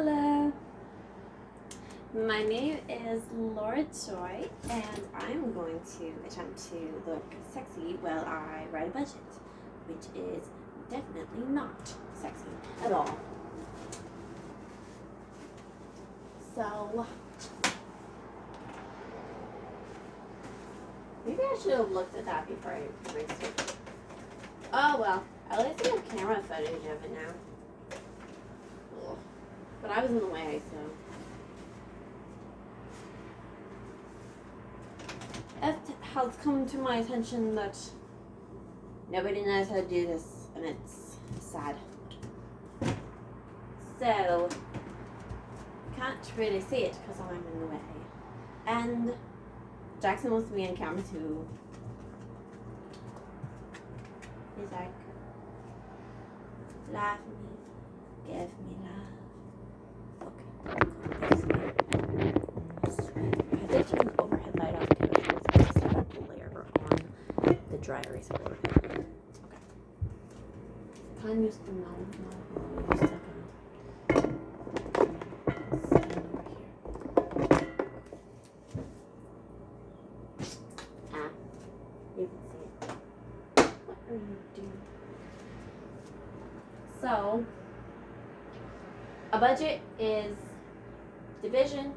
Hello. My name is Laura Joy, and I'm going to attempt to look sexy while I write a budget, which is definitely not sexy at all. So, maybe I should have looked at that before I erased it. Oh well, at least I have camera footage of it now. Ugh. But I was in the way, so. It has come to my attention that nobody knows how to do this, and it's sad. So, can't really see it because I'm in the way. And Jackson wants to be on camera too. He's like, laugh me, give me love. Okay. I did turn the overhead light off because it was supposed to have a glare on the dry erase board. Okay. Can use the no, use second. Stand over here. You can see it. What are you doing? So, a budget is division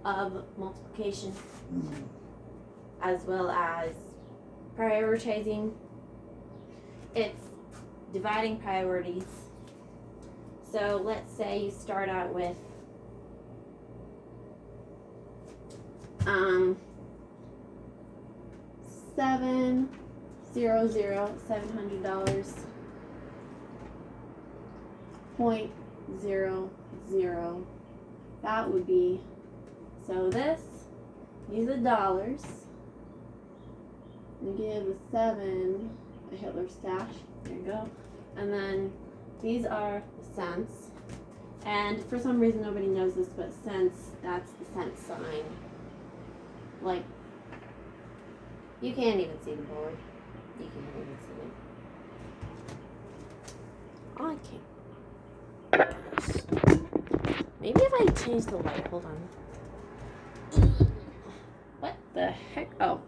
of multiplication as well as prioritizing. It's dividing priorities. So let's say you start out with $700 .00. That would be, so this, use the dollars, and give a 7 a Hitler stash, there you go, and then these are the cents, and for some reason nobody knows this, but cents, that's the cent sign. Like, you can't even see the board, you can't even see it. I can't. Maybe if I change the light, hold on. What the heck? Oh.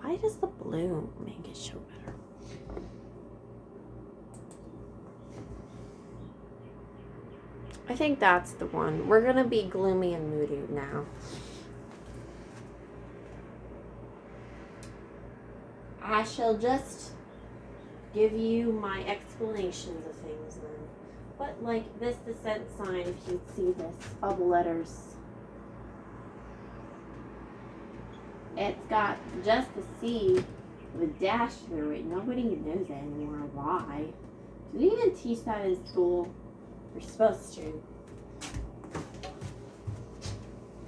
Why does the blue make it show better? I think that's the one. We're gonna be gloomy and moody now. I shall just give you my explanations of things then. But like this, the cent sign, if you'd see this, all the letters. It's got just the C with a dash through it. Nobody knows that anymore. Why? Do we even teach that in school? We're supposed to.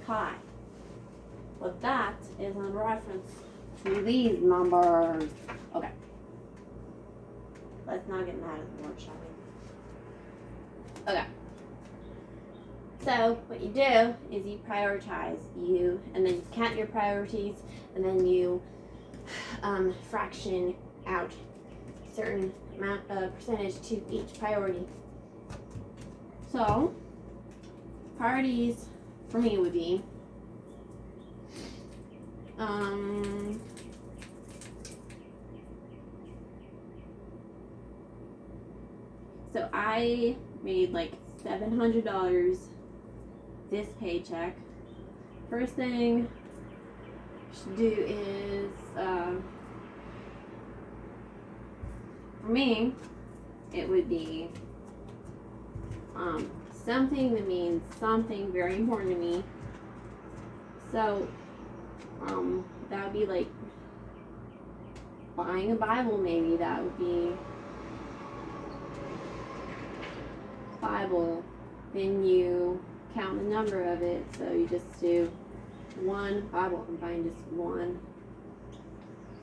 Chi. Well, that is in reference to these numbers. Okay. Let's not get mad at the word, shall we? Okay. So what you do is you prioritize and then you count your priorities, and then you fraction out a certain amount of percentage to each priority. So priorities for me would be so I made like $700 this paycheck. First thing I should do is for me it would be something that means something very important to me. So that would be like buying a Bible, maybe. That would be Bible. Then you count the number of it, so you just do one Bible. I'm buying just one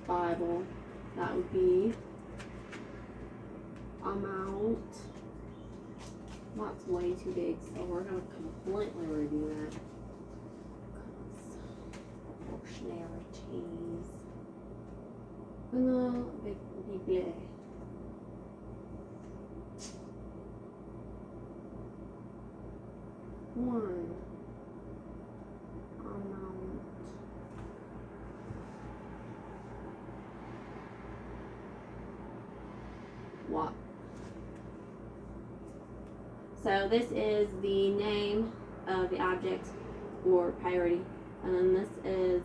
Bible. That would be amount. That's way too big, so we're going to completely review that. Proportionalities. Uno bible. One amount. What? So this is the name of the object or priority, and then this is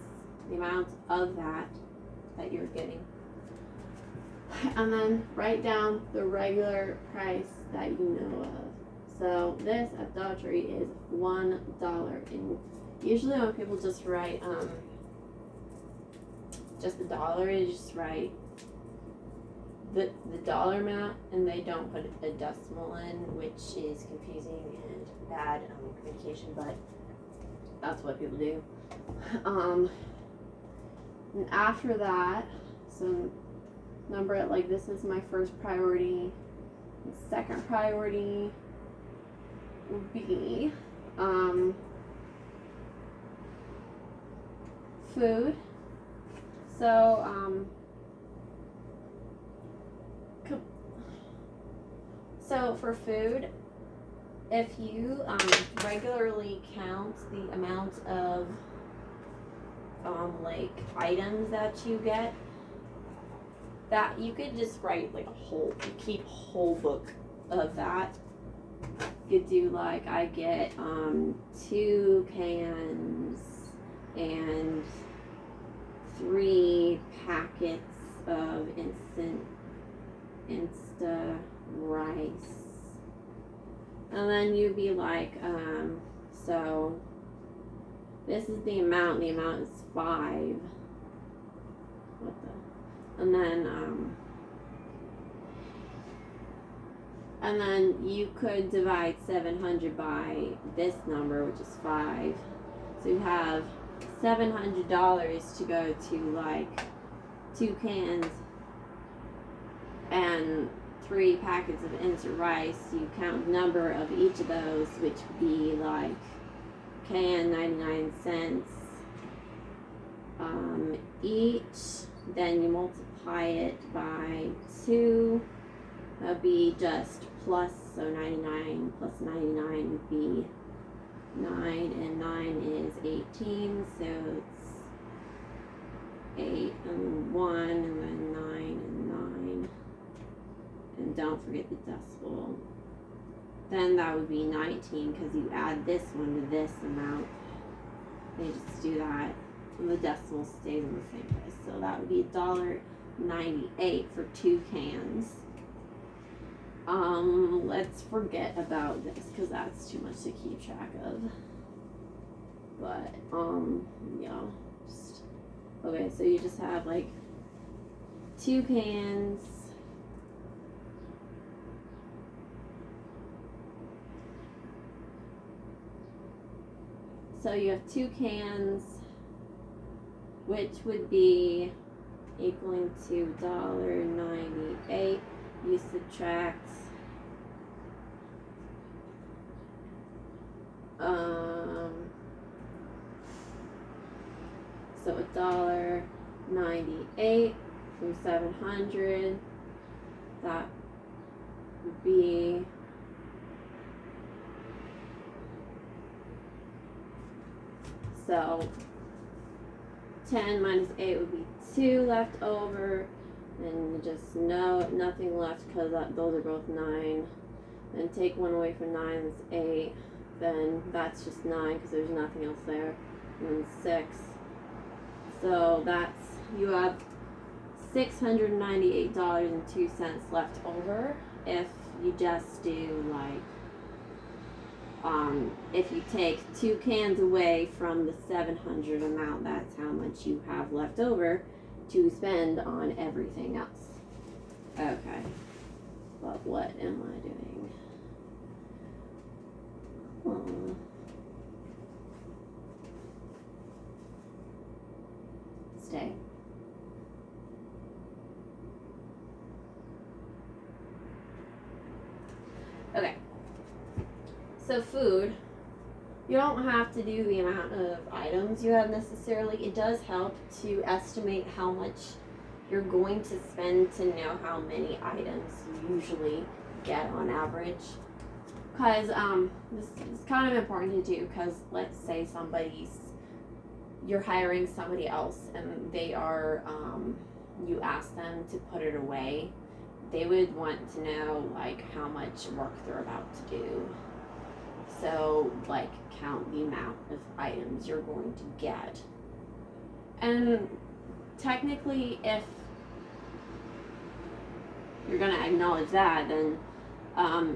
the amount of that you're getting. And then write down the regular price that you know of. So this at Dollar Tree is $1, and usually when people just write just the dollar, you just write the dollar amount, and they don't put a decimal in, which is confusing and bad communication, but that's what people do. And after that, so number it like this is my first priority. The second priority would be food. So for food, if you regularly count the amount of like items that you get, that you could just write like keep a whole book of that. You could do like I get 2 cans and 3 packets of Insta rice, and then you'd be like so this is the amount is 5. What the? And then you could divide 700 by this number, which is 5. So you have $700 to go to like 2 cans and 3 packets of instant rice. You count the number of each of those, which would be like can 99 cents each. Then you multiply it by 2. That would be just plus, so 99 plus 99 would be 9, and 9 is 18, so it's 8 and 1, and then 9 and 9, and don't forget the decimal. Then that would be 19, because you add this one to this amount. They just do that, and the decimal stays in the same place. So that would be $1.98 for 2 cans. Let's forget about this, because that's too much to keep track of. But, yeah. Okay, so you just have like 2 cans. So you have 2 cans, which would be equaling to $1.98. You subtract so $1.98 from 700. That would be so 10 minus 8 would be 2 left over. And just nothing left, because those are both 9. Then take 1 away from 9, is 8. Then that's just 9, because there's nothing else there. And then 6. So you have $698.02 left over if you just do like if you take 2 cans away from the 700 amount, that's how much you have left over to spend on everything else. Okay, but what am I doing? Stay. Okay, so food, you don't have to do the amount of items you have necessarily. It does help to estimate how much you're going to spend to know how many items you usually get on average. Because this is kind of important to do, because let's say you're hiring somebody else and they are, you ask them to put it away, they would want to know like how much work they're about to do. So like count the amount of items you're going to get. And technically, if you're going to acknowledge that, then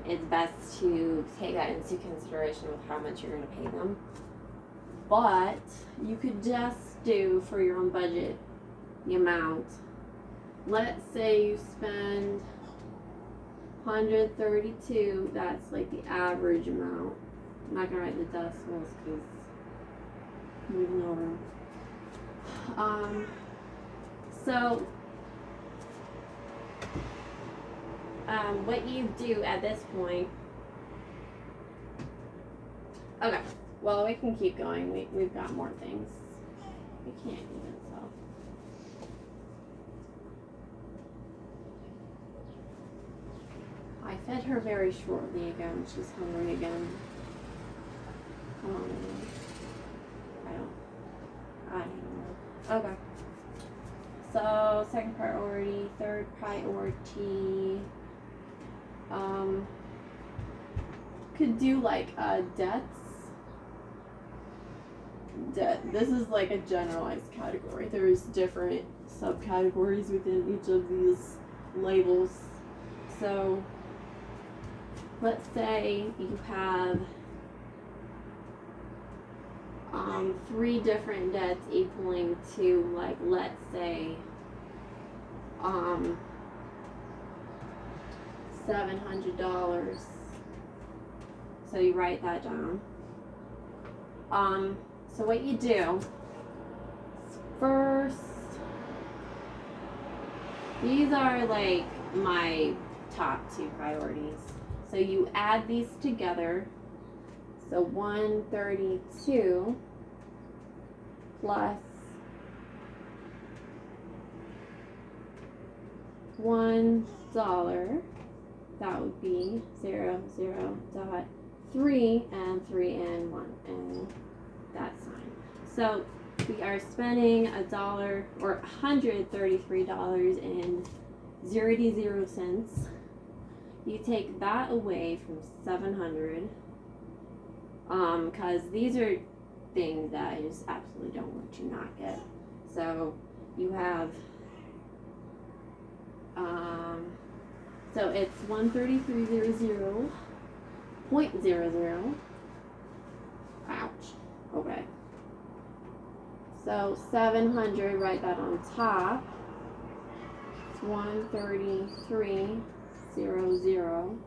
it's best to take that into consideration with how much you're going to pay them. But you could just do for your own budget the amount. Let's say you spend $132. That's like the average amount. I'm not gonna write the decimals because moving over. So what you do at this point. Okay. Well, we can keep going. We've got more things. We can't even tell. I fed her very shortly ago and she's hungry again. I don't know. Okay. So, second priority, third priority. Could do like debts. This is like a generalized category. There's different subcategories within each of these labels. So let's say you have 3 different debts equaling to, like, let's say $700. So you write that down. So what you do first, these are like my top 2 priorities. So you add these together. So 132 plus $1, that would be 0.3 and 3 and 1 and that sign. So we are spending $1 or $133.00. You take that away from 700, because these are things that I just absolutely don't want to not get. So you have, so it's 133.00. Ouch. Okay. So 700, write that on top. It's 133.00.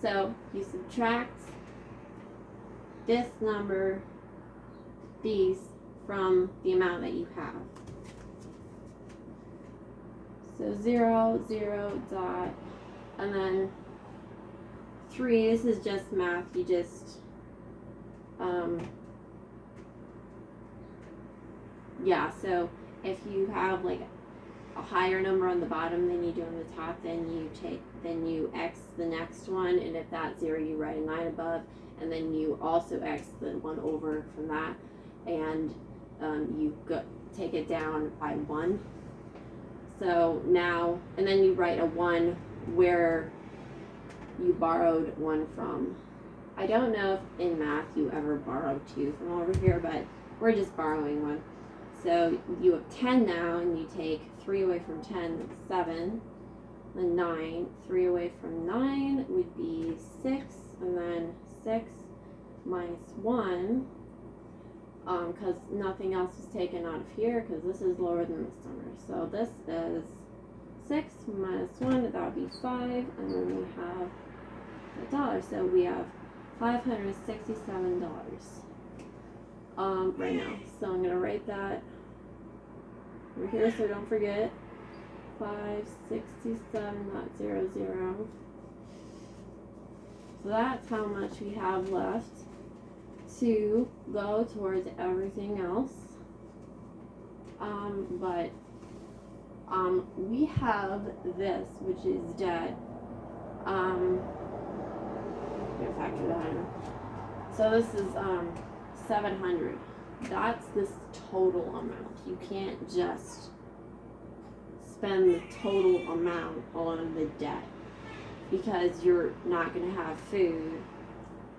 So you subtract this number, these, from the amount that you have. So 0, 0, dot, and then 3, this is just math, you just, yeah, so if you have like a higher number on the bottom than you do on the top, then you X the next one, and if that's 0, you write a 9 above, and then you also X the one over from that, and you take it down by 1. So now, and then you write a 1 where you borrowed 1 from. I don't know if in math you ever borrowed 2 from over here, but we're just borrowing 1. So you have 10 now, and you take 3 away from 10, that's 7. Then 9, 3 away from 9 would be 6, and then 6 minus 1, because nothing else is taken out of here, because this is lower than this number. So this is 6 minus 1, that would be 5, and then we have $1. So we have $567 right now. So I'm going to write that over here so don't forget. 567.00. So that's how much we have left to go towards everything else. But we have this, which is debt. I'm gonna factor that in. So this is 700. That's this total amount. You can't just spend the total amount on the debt because you're not gonna have food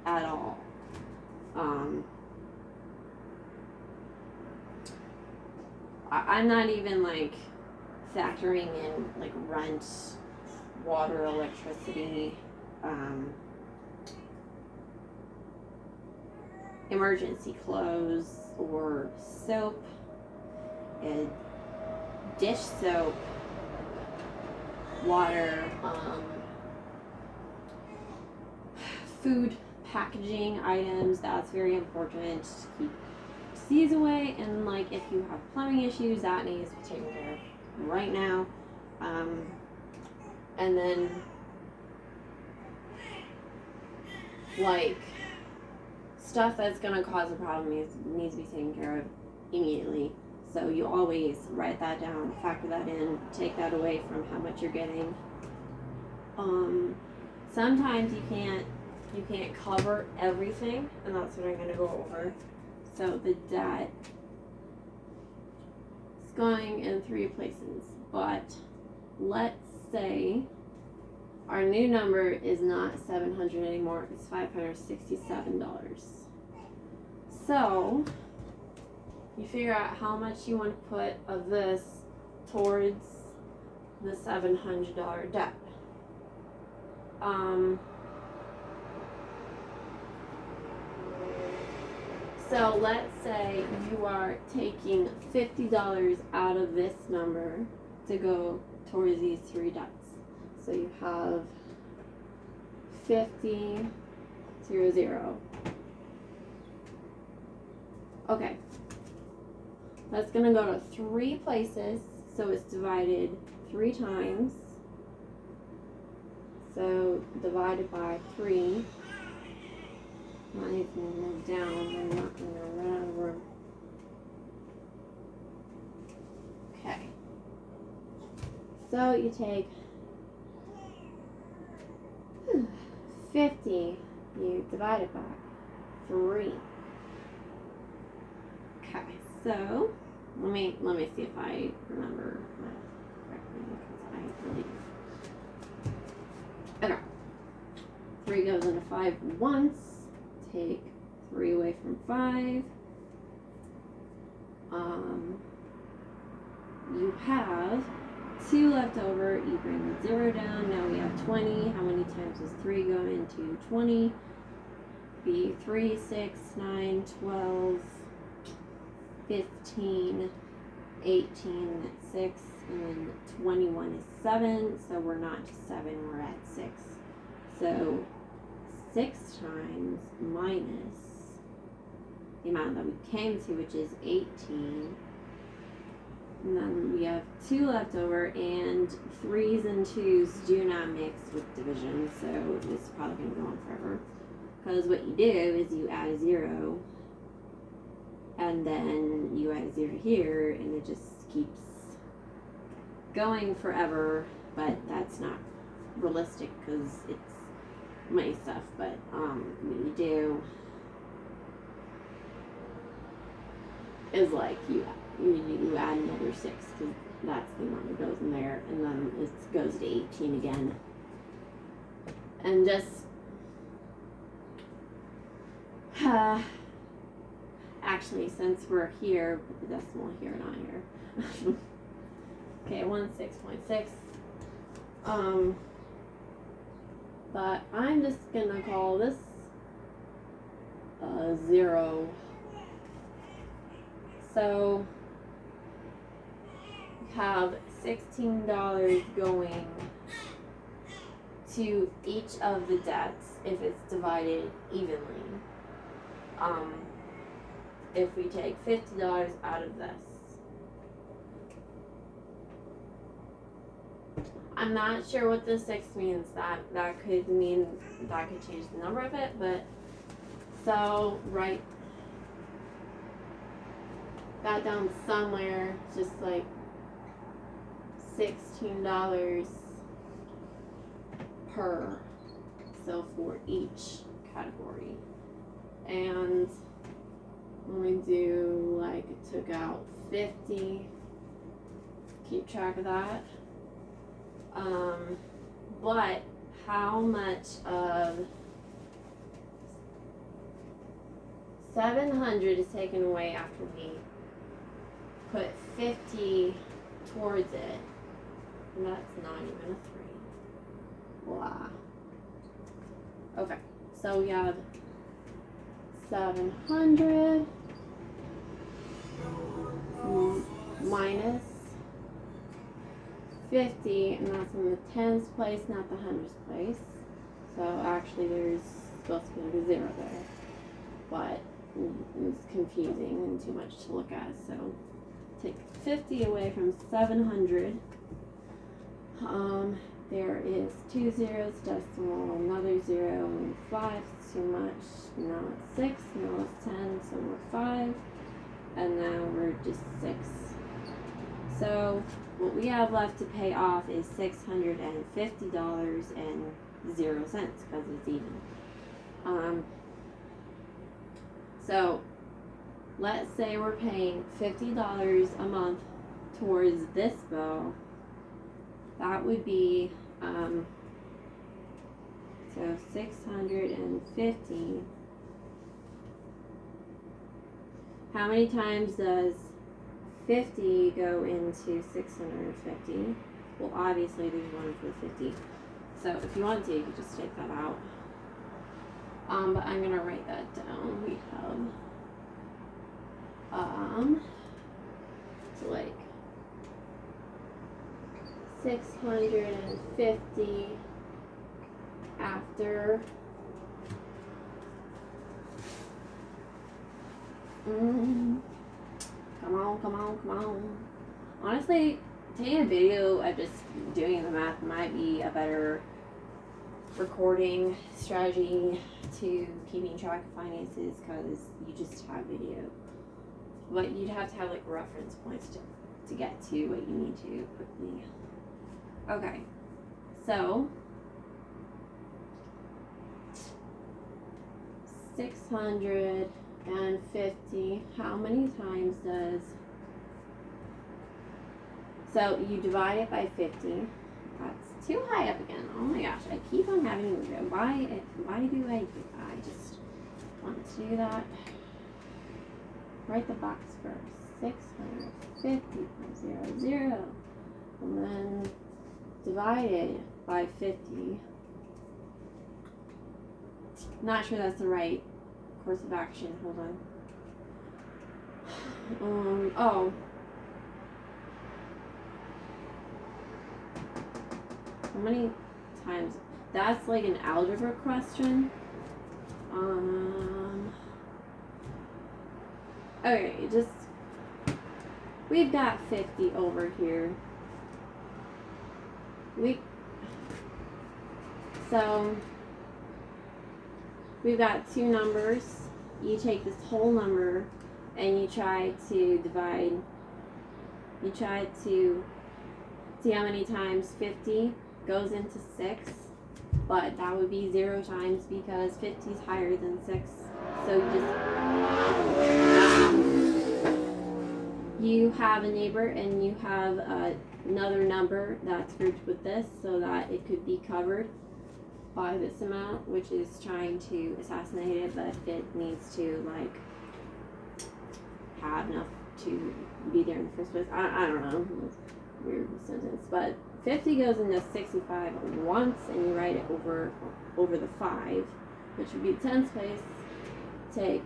at all. I'm not even like factoring in like rent, water, electricity, emergency clothes or soap, dish soap, water, food packaging items. That's very important to keep disease away, and like if you have plumbing issues, that needs to be taken care of right now. And then like stuff that's gonna cause a problem needs to be taken care of immediately. So you always write that down, factor that in, take that away from how much you're getting. Sometimes you can't cover everything, and that's what I'm gonna go over. So the debt is going in 3 places, but let's say our new number is not $700 anymore, it's $567. So you figure out how much you want to put of this towards the $700 debt. So let's say you are taking $50 out of this number to go towards these 3 debts. So you have 50, 0, 0. Okay. That's gonna go to 3 places, so it's divided 3 times. So divided by 3. Mine's gonna move down, I'm not gonna run out of room. Okay. So you take 50, you divide it by 3. Okay, so let me see if I remember math correctly, because I really do. Okay. 3 goes into 5 once. Take 3 away from 5. You have 2 left over. You bring the 0 down. Now we have 20. How many times does 3 go into 20? Be 3, 6, 9, 12, 15, 18, 6, and then 21 is 7. So we're not to 7, we're at 6. So 6 times minus the amount that we came to, which is 18. And then we have 2 left over, and 3s and 2s do not mix with division, so this is probably going to go on forever. Because what you do is you add a 0, and then you add a 0 here, and it just keeps going forever, but that's not realistic because it's money stuff. But what you do is like you add another 6 because that's the amount that goes in there, and then it goes to 18 again. And just actually, since we're here, put the decimal here, not here. Okay, 16.6. But I'm just gonna call this 0. So we have $16 going to each of the debts if it's divided evenly. If we take $50 out of this, I'm not sure what the 6 means. That could mean that could change the number of it, but So write that down somewhere, just like $16 per, so for each category. And when we do, like, it took out 50, keep track of that. But how much of 700 is taken away after we put 50 towards it? And that's not even a 3. Blah. Okay, so we have 700 minus 50, and that's in the tens place, not the hundreds place. So actually there's supposed to be a 0 there, but it's confusing and too much to look at. So take 50 away from 700. There is 2 zeros, decimal, another 0, and 5, too much. Now it's 6, now it's 10, so we're 5, and now we're just 6. So what we have left to pay off is $650.00 because it's even. So let's say we're paying $50 a month towards this bow. That would be so 650. How many times does 50 go into 650? Well, obviously there's one for 50. So if you want to, you could just take that out. But I'm gonna write that down. We have so like 650 after come on. Honestly, taking a video of just doing the math might be a better recording strategy to keeping track of finances, because you just have video. But you'd have to have like reference points to get to what you need to quickly. Okay, so 650, how many times does, so you divide it by 50. That's too high up again. Oh my gosh, I keep on having to go. Why do I do that? I just want to do that. Write the box first. 650.00, and then divide it by 50. Not sure that's the right course of action. Hold on. Oh. How many times? That's like an algebra question. Okay, we've got 50 over here. So we've got two numbers. You take this whole number and you try to divide. You try to see how many times 50 goes into 6, but that would be 0 times because 50 is higher than 6. So you have a neighbor and you have another number that's grouped with this so that it could be covered by this amount, which is trying to assassinate it, but it needs to like have enough to be there in the first place. I don't know. It's a weird sentence, but 50 goes into 65 once, and you write it over the 5, which would be tens place. Take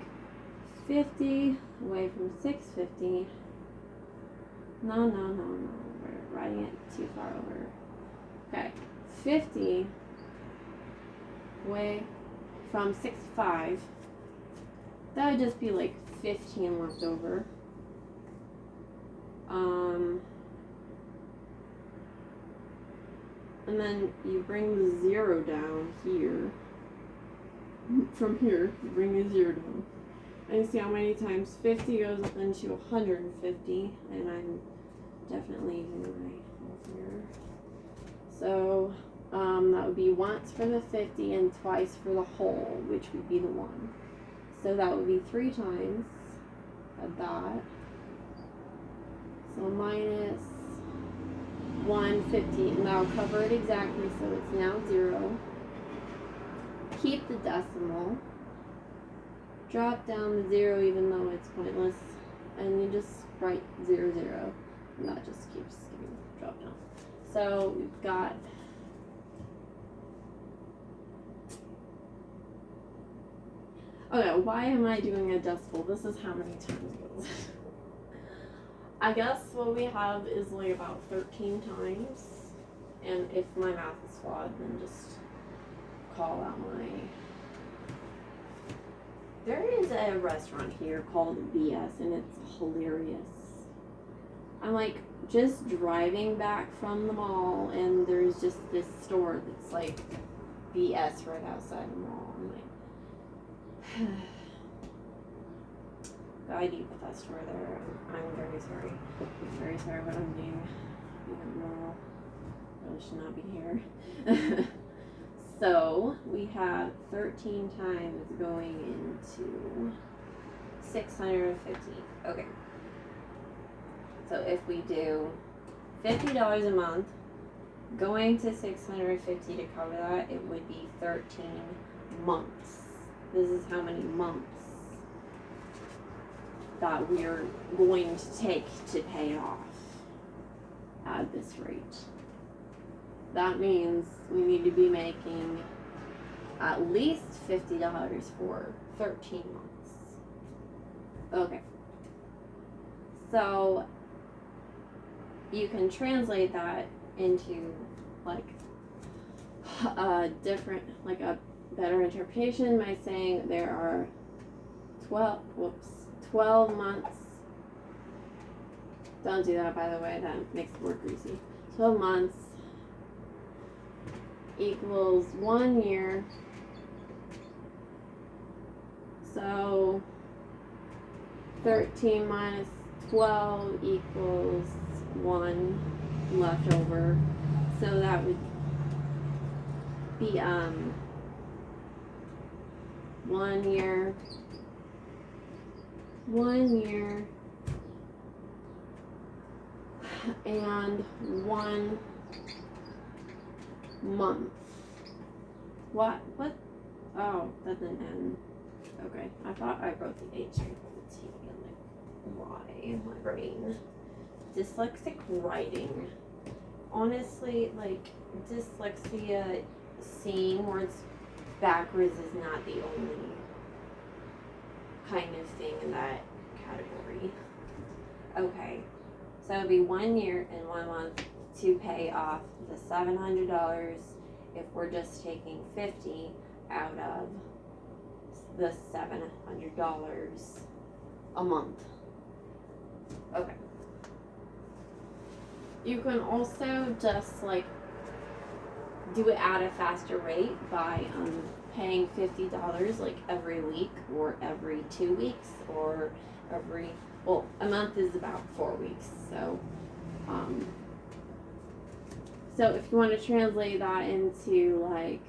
50 away from 650. No. We're writing it too far over. Okay, 50 away from 65. That would just be like 15 left over. And then you bring the 0 down here. from here, bring a 0 down. And you see how many times 50 goes into 150, and I'm definitely using my whole here. So that would be once for the 50 and twice for the whole, which would be the 1. So that would be 3 times of that. So minus 150, and that'll cover it exactly, so it's now 0. Keep the decimal. Drop down the 0 even though it's pointless, and you just write 0, 0, and that just keeps getting dropped down. So we've got okay, why am I doing a decimal? This is how many times it goes. I guess what we have is like about 13 times, and if my math is flawed, then just call out my... There is a restaurant here called BS, and it's hilarious. I'm like just driving back from the mall, and there's just this store that's like BS right outside the mall. I'm like, I need with that store there. I'm very sorry. I'm very sorry what I'm doing. Even though I should not be here. So we have 13 times going into 650. Okay. So if we do $50 a month, going to 650 to cover that, it would be 13 months. This is how many months that we're going to take to pay it off at this rate. That means we need to be making at least $50 for 13 months. Okay. So you can translate that into like a different, like a better interpretation by saying there are 12 months. Don't do that, by the way, that makes it more greasy. 12 months equals 1 year. So 13 minus 12 equals 1 left over. So that would be 1 year. 1 year and 1 month. What? Oh, that didn't end. Okay, I thought I wrote the H and the T and the Y. My brain. Dyslexic writing. Honestly, like, dyslexia, seeing words backwards is not the only kind of thing in that category. Okay, so it'd be 1 year and 1 month to pay off the $700 if we're just taking 50 out of the $700 a month. Okay. You can also just like do it at a faster rate by paying $50 like every week or every 2 weeks or every, well, a month is about 4 weeks. So so if you want to translate that into like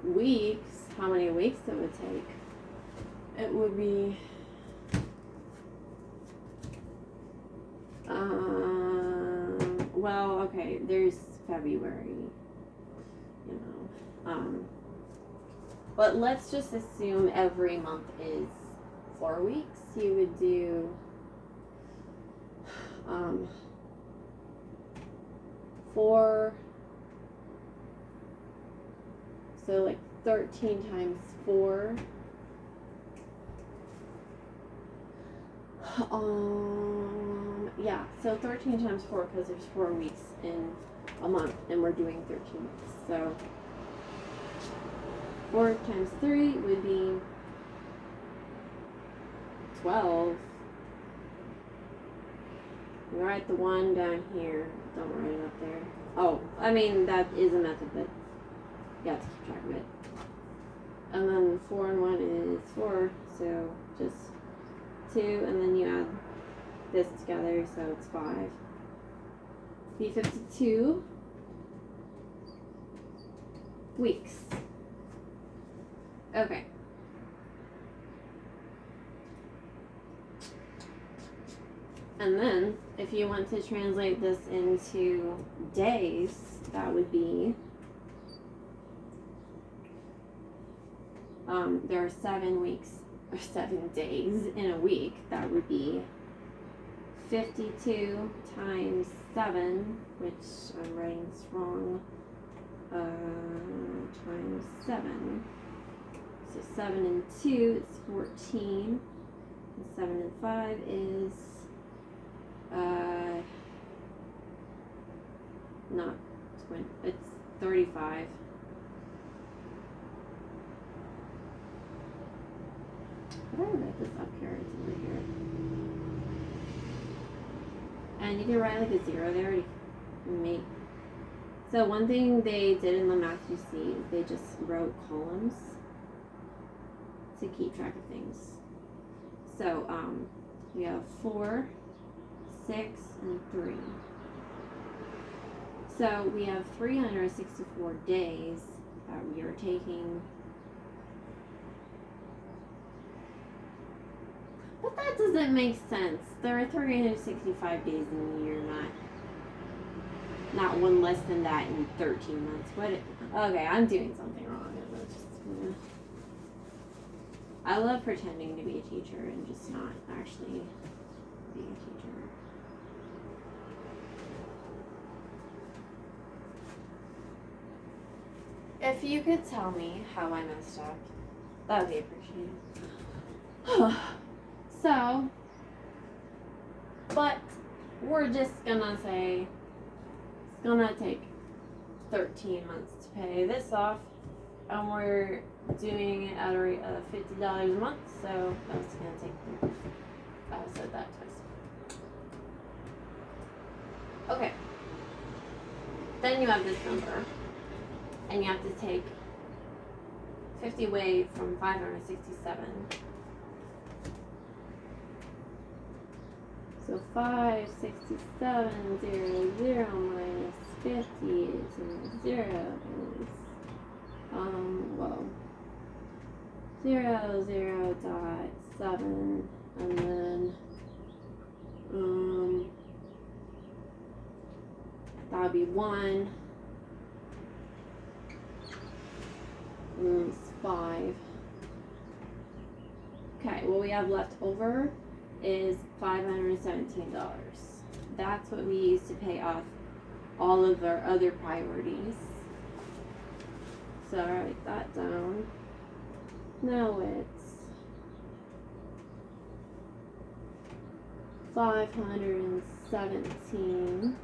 weeks, how many weeks it would take, it would be well, okay, there's February, you know, but let's just assume every month is 4 weeks. You would do 4, so like 13 times 4, yeah, so 13 times 4 because there's 4 weeks in a month and we're doing 13 months. So 4 times 3 would be 12. You write the 1 down here. Don't write it up there. Oh, I mean, that is a method, but you have to keep track of it. And then 4 and 1 is 4, so just 2, and then you add this together, so it's 5. Be 52 weeks. Okay. And then, if you want to translate this into days, that would be, there are 7 weeks, or 7 days in a week. That would be 52 times 7, which I'm writing this wrong, times 7. So 7 and 2 is 14, and 7 and 5 is not 20, it's 35. How did I write this up here? It's over here. And you can write like a 0 there to make. So one thing they did in the Math You See is they just wrote columns to keep track of things. So we have 4, 6, and 3. So we have 364 days that we are taking. But that doesn't make sense. There are 365 days in a year, not one less than that in 13 months. Okay, I'm doing something wrong. I love pretending to be a teacher and just not actually being a teacher. If you could tell me how I messed up, that would be appreciated. So, but we're just gonna say it's gonna take 13 months to pay this off, and we're doing it at a rate of $50 a month, so that's gonna take, I said that twice. Okay. Then you have this number, and you have to take 50 away from 567. So 567, 0, minus 50 is 0 is, well, 0.7, and then, that would be 1, and it's 5. Okay, what we have left over is $517. That's what we use to pay off all of our other priorities. So I'll write that down. Now it's 517.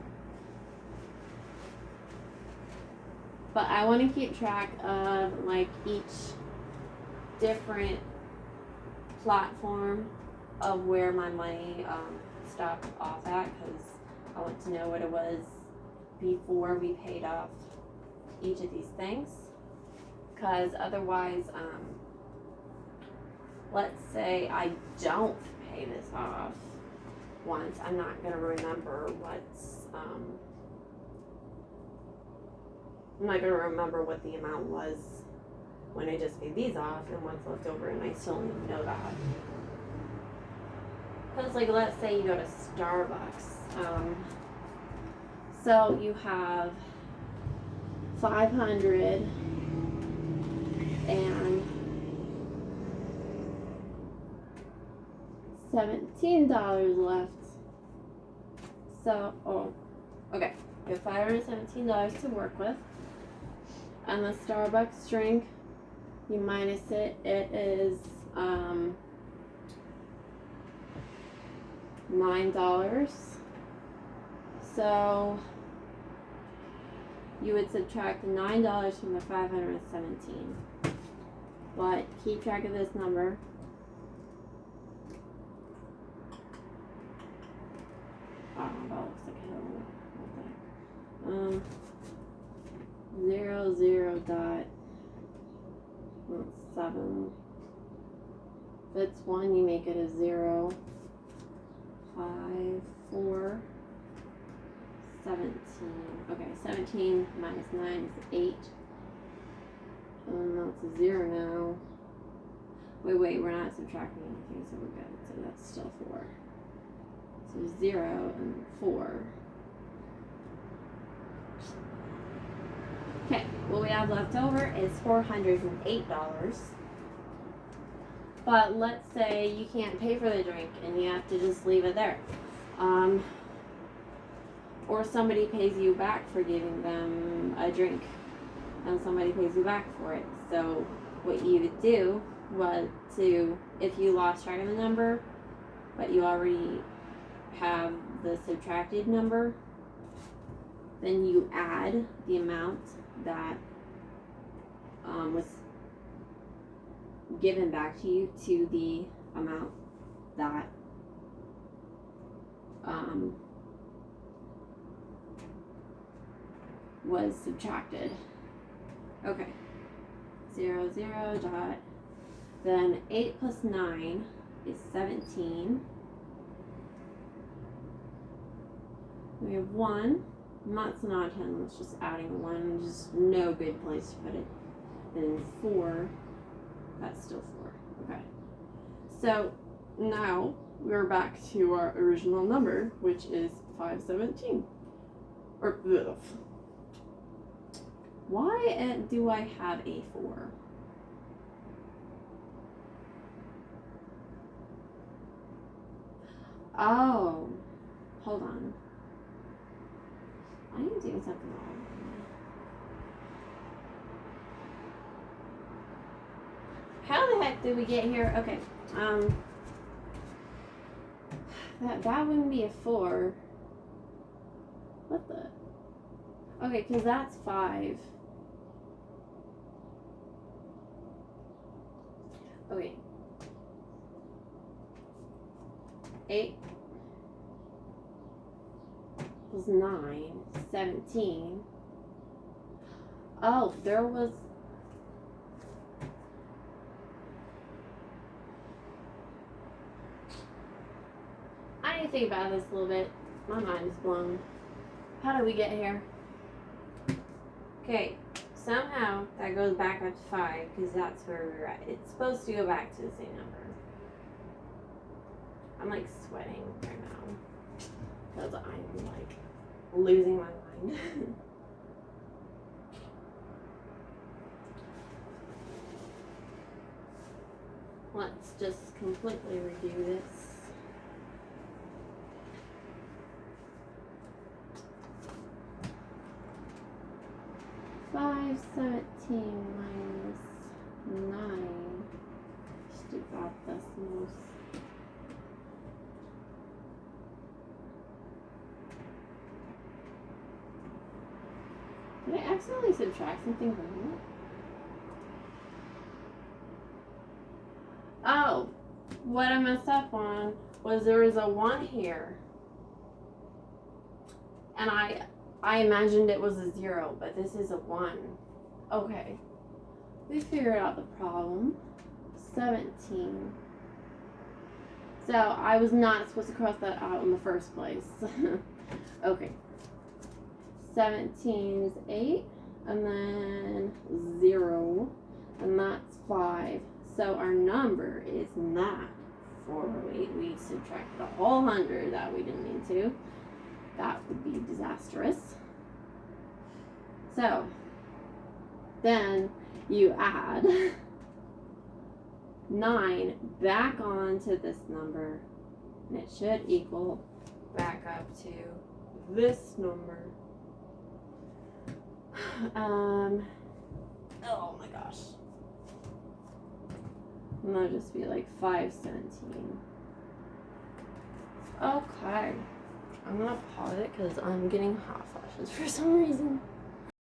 But I want to keep track of like each different platform of where my money stopped off at, because I want to know what it was before we paid off each of these things, because otherwise, let's say I don't pay this off once, I'm not going to remember I'm not going to remember what the amount was when I just paid these off and what's left over, and I still don't even know that. Because, like, let's say you go to Starbucks. So you have $517 left. So, okay. You have $517 to work with. And the Starbucks drink, you minus it, it is $9. So you would subtract the $9 from the 517. But keep track of this number. I don't know, that looks like a hill. 0.7 7. If it's 1, you make it a 0. 5, 4, 17. Okay, 17 minus 9 is 8. That's a 0 now. Wait, we're not subtracting anything, so we're good. So that's still 4. So 0 and 4. Okay, what we have left over is $408. But let's say you can't pay for the drink and you have to just leave it there. Or somebody pays you back for giving them a drink and somebody pays you back for it. So what you would do was if you lost track of the number, but you already have the subtracted number, then you add the amount that was given back to you to the amount that was subtracted. Okay. 0, 0, dot. Then 8 plus 9 is 17. We have 1. That's not 10. That's just adding 1. Just no good place to put it. Then 4. That's still 4. Okay. So now we're back to our original number, which is 517. Or ugh. Why do I have a 4? Oh, hold on. I am doing something wrong. How the heck did we get here? Okay. That wouldn't be a 4. What the? Okay, because that's 5. Okay. 8 plus 9, 17. Oh, there was... I need to think about this a little bit. My mind is blown. How did we get here? Okay, somehow that goes back up to 5 because that's where we were at. It's supposed to go back to the same number. I'm like sweating right now because I'm like losing my mind. Let's just completely redo this. Five 17 minus 9. Just do 5 decimals. Did I accidentally subtract something from here? Oh, what I messed up on was there was a 1 here. And I imagined it was a 0, but this is a 1. Okay. We figured out the problem. 17. So I was not supposed to cross that out in the first place. Okay. 17 is 8, and then 0, and that's 5. So our number is not 408. We subtracted a whole 100 that we didn't need to. That would be disastrous. So then you add 9 back onto this number, and it should equal back up to this number. Oh my gosh. And that'll just be like 517. Okay. I'm gonna pause it because I'm getting hot flashes for some reason.